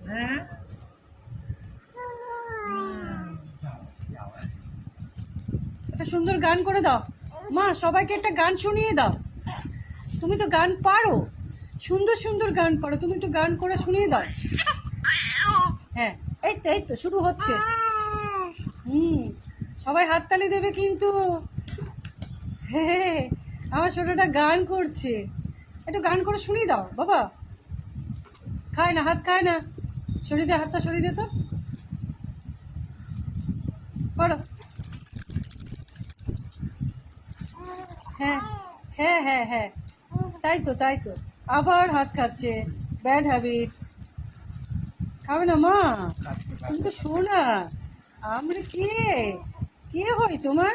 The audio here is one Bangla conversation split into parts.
হ্যাঁ, একটা সুন্দর গান করে দাও মা, সবাইকে একটা গান শুনিয়ে দাও। তুমি তো গান পারো, সুন্দর সুন্দর গান পারো, তুমি একটু গান করে শুনিয়ে দাও। হ্যাঁ, এই তো শুরু হচ্ছে। সবাই হাততালি দেবে কিন্তু। হ্যাঁ, আমার ছোটটা গান করছে, একটু গান করে শুনিয়ে দাও বাবা। খায় না, হাত খায় না, সরিয়ে দে, হাতটা সরিয়ে দে তো। করো। হ্যাঁ হ্যাঁ হ্যাঁ হ্যাঁ, তাই তো আবার হাত খাচ্ছে। Bad habit. খাবে না মা, তুমি তো শোনা। আমরা কে কে হই তোমার?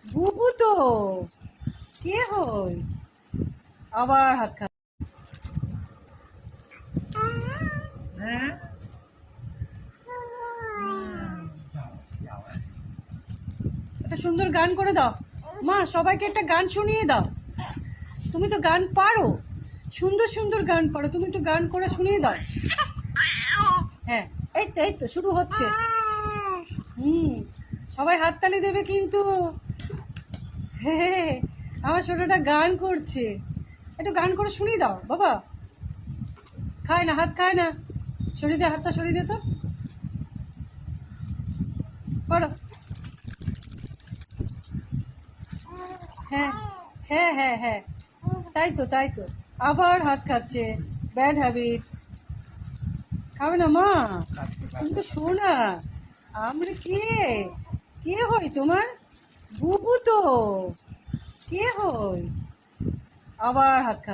বুবু তো। কে হই? আবার হাত খা। হ্যাঁ, একটা সুন্দর গান করে দাও মা, সবাইকে একটা গান শুনিয়ে দাও। তুমি তো গান পারো, সুন্দর সুন্দর গান পারো, তুমি একটু গান করে শুনিয়ে দাও। হ্যাঁ, এই তো শুরু হচ্ছে। সবাই হাততালি দেবে কিন্তু। হ্যাঁ, আমার ছোটটা গান করছে, একটু গান করে শুনিয়ে দাও বাবা। খায় না, হাত খায় না, সরিয়ে দে, হাতটা সরিয়ে দে তো। করো। হ্যাঁ হ্যাঁ হ্যাঁ হ্যাঁ, তাই তো আবার হাত খাচ্ছে। Bad habit. খাবে না মা, তুমি তো শোনা। আমরা কে কে হই তোমার? বুবু তো। কে হই? আবার হাত খা।